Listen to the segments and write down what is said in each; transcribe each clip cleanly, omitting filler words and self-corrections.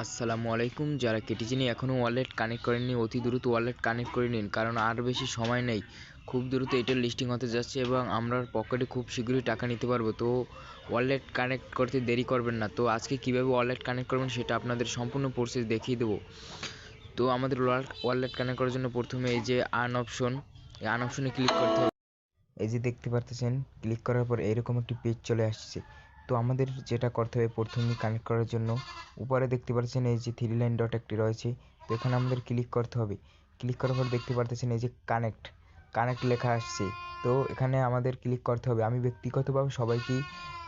আসসালামু আলাইকুম। যারা কেটিজি নিয়ে এখনও ওয়ালেট কানেক্ট করেননি, অতি দ্রুত ওয়ালেট কানেক্ট করে নিন, কারণ আর বেশি সময় নেই। খুব দ্রুত এটার লিস্টিং হতে যাচ্ছে এবং আমরা পকেটে খুব শীঘ্রই টাকা নিতে পারবো। তো ওয়ালেট কানেক্ট করতে দেরি করবেন না। তো আজকে কীভাবে ওয়ালেট কানেক্ট করবেন সেটা আপনাদের সম্পূর্ণ প্রসেস দেখিয়ে দেবো। তো আমাদের ওয়ালেট কানেক্ট করার জন্য প্রথমে এই যে আর্ন অপশন, এই আর্ন অপশনে ক্লিক করতে হবে। এই যে দেখতে পারতেছেন, ক্লিক করার পর এরকম একটি পেজ চলে আসছে। তো আমাদের যেটা করতে হবে, প্রথমে কানেক্ট করার জন্য উপরে দেখতে পাচ্ছেন এই যে 3 লাইন ডট একটি রয়েছে। তো এখানে আমাদের ক্লিক করতে হবে। ক্লিক করার পর দেখতে পারতেছেন এই যে কানেক্ট লেখা আসছে। তো এখানে আমাদের ক্লিক করতে হবে। আমি ব্যক্তিগতভাবে সবাইকেই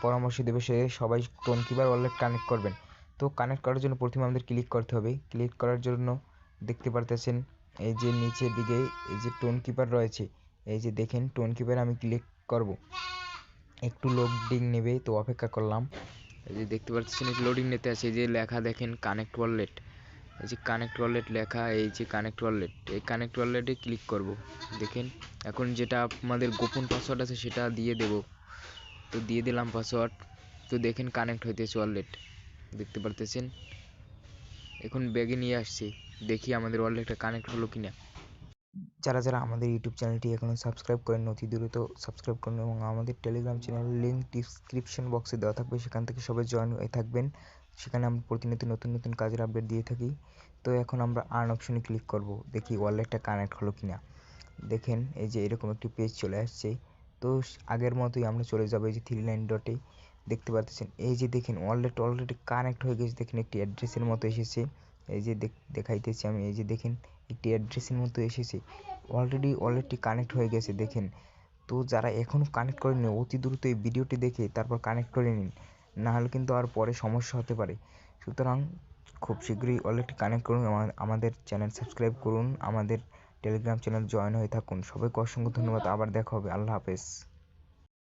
পরামর্শ দেবো, সবাই টোন কিপার ওয়ালেট কানেক্ট করবেন। তো কানেক্ট করার জন্য প্রথমে আমাদের ক্লিক করতে হবে। ক্লিক করার জন্য দেখতে পারতেছেন এই যে নিচের দিকে এই যে টোন কিপার রয়েছে। এই যে দেখেন টোন কিপারে আমি ক্লিক করব, একটু লোডিং নেবে, তো অপেক্ষা করলাম। এই যে দেখতে পাচ্ছেন লোডিং নিতে আছে। এই যে লেখা দেখেন কানেক্ট ওয়ালেট, এই যে কানেক্ট ওয়ালেট লেখা, এই যে কানেক্ট ওয়ালেট, এই কানেক্ট ওয়ালেটে ক্লিক করব। দেখেন এখন যেটা আমাদের গোপন পাসওয়ার্ড আছে সেটা দিয়ে দেব। তো দিয়ে দিলাম পাসওয়ার্ড। তো দেখেন কানেক্ট হইতেছে ওয়ালেট, দেখতে পারতেছেন। এখন ব্যাগে নিয়ে আসছি, দেখি আমাদের ওয়ালেটটা কানেক্ট হলো কিনা। যারা আমাদের ইউটিউব চ্যানেলটি এখনও সাবস্ক্রাইব করেন, অতি দ্রুত সাবস্ক্রাইব করুন এবং আমাদের টেলিগ্রাম চ্যানেলের লিঙ্ক ডিসক্রিপশন বক্সে দেওয়া থাকবে, সেখান থেকে সবাই জয়েন হয়ে থাকবেন। সেখানে আমরা প্রতিনিয়ত নতুন নতুন কাজের আপডেট দিয়ে থাকি। তো এখন আমরা আর্ন অপশনে ক্লিক করব, দেখি ওয়ালেটটা কানেক্ট হলো কিনা। দেখেন এই যে এরকম একটি পেজ চলে আসছে। তো আগের মতোই আমরা চলে যাবো এই যে 3 লাইন ডটে, দেখতে পাচ্ছেন এই যে দেখেন ওয়ালেট অলরেডি কানেক্ট হয়ে গেছে। দেখেন একটি অ্যাড্রেসের মতো এসেছে। এই যে দেখাইতেছি আমি, এই যে দেখেন একটি অ্যাড্রেসের মতো এসেছে। অলরেডি ওয়ালেটটি কানেক্ট হয়ে গেছে দেখেন। তো যারা এখনও কানেক্ট করেনি, অতি দ্রুত এই ভিডিওটি দেখে তারপর কানেক্ট করে নিন, নাহলে কিন্তু আর পরে সমস্যা হতে পারে। সুতরাং খুব শীঘ্রই ওয়ালেটটি কানেক্ট করুন, আমাদের চ্যানেল সাবস্ক্রাইব করুন, আমাদের টেলিগ্রাম চ্যানেল জয়েন হয়ে থাকুন। সবাইকে অসংখ্য ধন্যবাদ। আবার দেখা হবে। আল্লাহ হাফেজ।